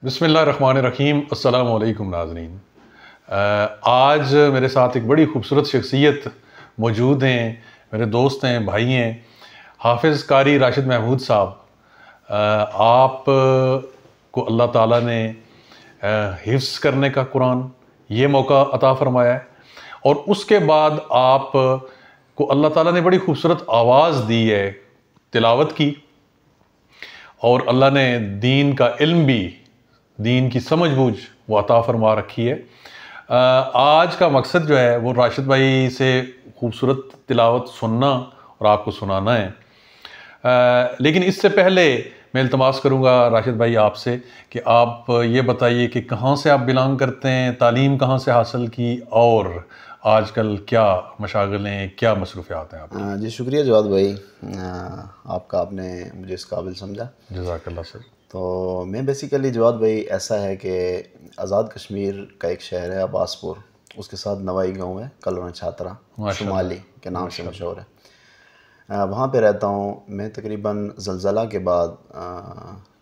بسم اللہ الرحمن الرحیم۔ السلام علیکم ناظرین۔ آج میرے ساتھ ایک بڑی خوبصورت شخصیت موجود ہیں، میرے دوست ہیں، بھائی ہیں، حافظ قاری راشد محمود صاحب۔ آپ کو اللہ تعالیٰ نے حفظ کرنے کا قرآن یہ موقع عطا فرمایا ہے، اور اس کے بعد آپ کو اللہ تعالیٰ نے بڑی خوبصورت آواز دی ہے تلاوت کی، اور اللہ نے دین کا علم بھی، دین کی سمجھ بوجھ وہ عطا فرما رکھی ہے۔ آج کا مقصد جو ہے وہ راشد بھائی سے خوبصورت تلاوت سننا اور آپ کو سنانا ہے۔ لیکن اس سے پہلے میں التماس کروں گا راشد بھائی آپ سے کہ آپ یہ بتائیے کہ کہاں سے آپ بلانگ کرتے ہیں، تعلیم کہاں سے حاصل کی، اور آج کل کیا مشاغلیں، کیا مصروفیات ہیں آپ کی؟ جی شکریہ جواد بھائی، آپ نے مجھے اس قابل سمجھا، جزاک اللہ سر۔ تو میں بیسیکلی جواد بھائی ایسا ہے کہ آزاد کشمیر کا ایک شہر ہے عباس پور، اس کے ساتھ نوائی گاؤں ہے کلونا چھاترا شمالی کے نام سے مشہور ہے، وہاں پہ رہتا ہوں میں۔ تقریباً زلزلہ کے بعد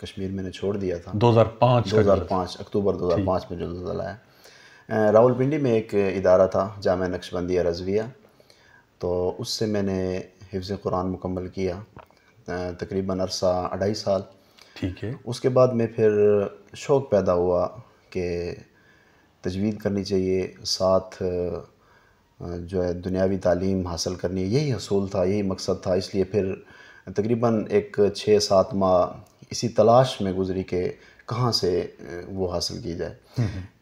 کشمیر میں نے چھوڑ دیا تھا 2005 اکتوبر 2005 میں جو زلزلہ ہے۔ راول پنڈی میں ایک ادارہ تھا جامعہ نقشبندیہ رضویہ، تو اس سے میں نے حفظ قرآن مکمل کیا تقریباً عرصہ 2.5 سال۔ ٹھیک ہے۔ اس کے بعد میں پھر شوق پیدا ہوا کہ تجوید کرنی چاہیے، ساتھ جو ہے دنیاوی تعلیم حاصل کرنی ہے، یہی حصول تھا، یہی مقصد تھا۔ اس لیے پھر تقریباً ایک 6-7 ماہ اسی تلاش میں گزری کہ کہاں سے وہ حاصل کی جائے۔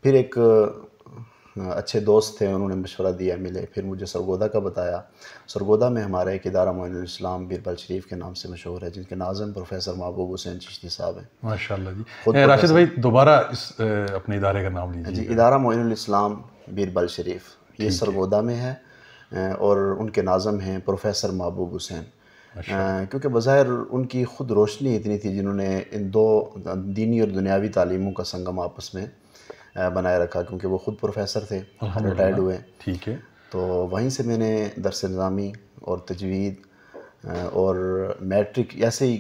پھر ایک اچھے دوست تھے، انہوں نے مشورہ دیا، ملے، پھر مجھے سرگودا کا بتایا۔ سرگودا میں ہمارا ایک ادارہ معین الاسلام بیربل شریف کے نام سے مشہور ہے، جن کے ناظم پروفیسر محبوب حسین چشتی صاحب ہیں۔ ماشاءاللہ جی۔ راشد بھائی دوبارہ اس اپنے ادارے کا نام لیجیے۔ جی، ادارہ معین الاسلام بیربل شریف، یہ سرگودا میں ہے، اور ان کے ناظم ہیں پروفیسر محبوب حسین۔ کیونکہ بظاہر ان کی خود روشنی اتنی تھی، جنہوں نے ان دو دینی اور دنیاوی تعلیموں کا سنگم آپس میں بنائے رکھا، کیونکہ وہ خود پروفیسر تھے، ریٹائرڈ ہوئے۔ ٹھیک ہے۔ تو وہیں سے میں نے درس نظامی اور تجوید اور میٹرک، ایسے ہی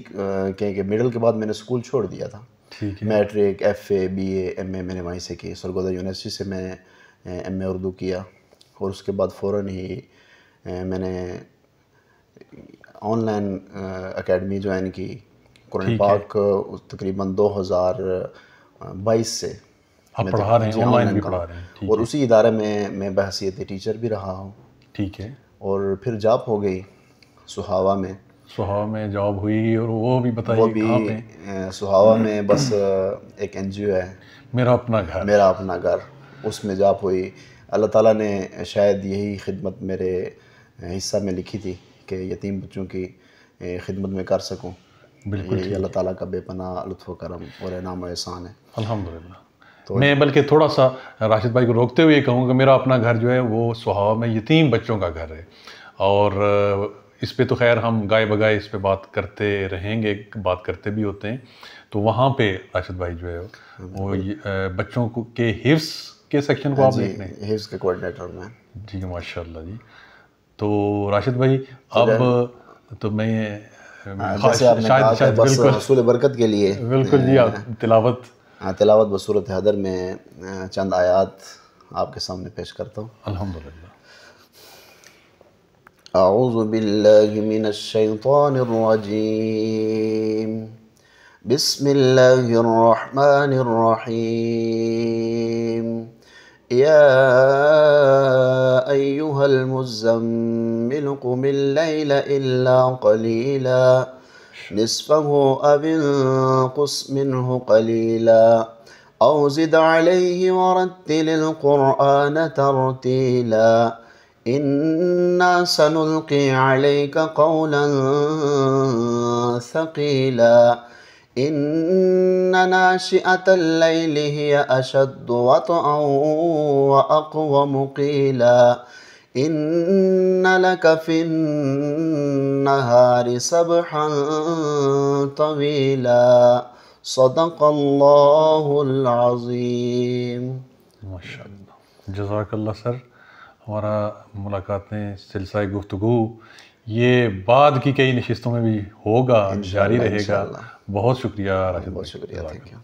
کہیں کہ مڈل کے بعد میں نے اسکول چھوڑ دیا تھا۔ ٹھیک ہے۔ Matric, F A, B A, M A میں نے وہیں سے کی۔ سرگودا یونیورسٹی سے میں ایم اے اردو کیا، اور اس کے بعد فوراً ہی میں نے آن لائن اکیڈمی جوائن کی قرآن پاک، تقریباً 2022 سے آپ پڑھا رہے ہیں، آن لائن بھی پڑھا رہے ہیں، اور اسی ادارے میں بحیثیت ٹیچر بھی رہا ہوں۔ ٹھیک ہے۔ اور پھر جاب ہو گئی سہاوا میں۔ سہاوا میں جاب ہوئی، اور وہ بھی بتائیے کہاں پہ؟ سہاوا میں بس ایک این جی او ہے، میرا اپنا گھر، میرا اپنا گھر، اس میں جاب ہوئی۔ اللہ تعالیٰ نے شاید یہی خدمت میرے حصہ میں لکھی تھی کہ یتیم بچوں کی خدمت میں کر سکوں۔ بالکل یہ اللہ تعالیٰ کا بے پناہ لطف و کرم اور انعام و احسان ہے۔ الحمدللہ۔ میں بلکہ تھوڑا سا راشد بھائی کو روکتے ہوئے کہوں کہ میرا اپنا گھر جو ہے وہ سہاوا میں یتیم بچوں کا گھر ہے، اور اس پہ تو خیر ہم گائے بگائے اس پہ بات کرتے رہیں گے، بات کرتے بھی ہوتے ہیں۔ تو وہاں پہ راشد بھائی جو ہے وہ بچوں کے حفظ کے سیکشن کو آپ دیکھ رہے ہیں؟ حفظ کے کوآرڈینیٹر میں۔ جی ماشاءاللہ جی۔ تو راشد بھائی اب تو میں جیسے آپ نے کہا کہ بس حصول برکت کے لیے بالکل جی، آپ تلاوت بصورت حدر میں چند آیات آپ کے سامنے پیش کرتا ہوں۔ الحمدللہ۔ اعوذ باللہ من الشیطان الرجیم، بسم اللہ الرحمن الرحیم، یا ایہا المزمل قم اللیل الا قلیلا نصفه او انقص منه قلیلا او زد علیہ ورتل القرآن ترتیلا انا سنلقی علیک قولا ثقیلا ان ناشئة اللیل ہی اشد وطئا واقوم قیلا ان لک فی النہار سبحا طویلا صدق اللہ العظیم۔ ماشاءاللہ، جزاک اللہ سر۔ ہمارا ملاقاتیں، سلسلہ گفتگو یہ بعد کی کئی نشستوں میں بھی ہوگا، جاری رہے گا۔ بہت شکریہ راشد، بہت شکریہ، تھینک یو۔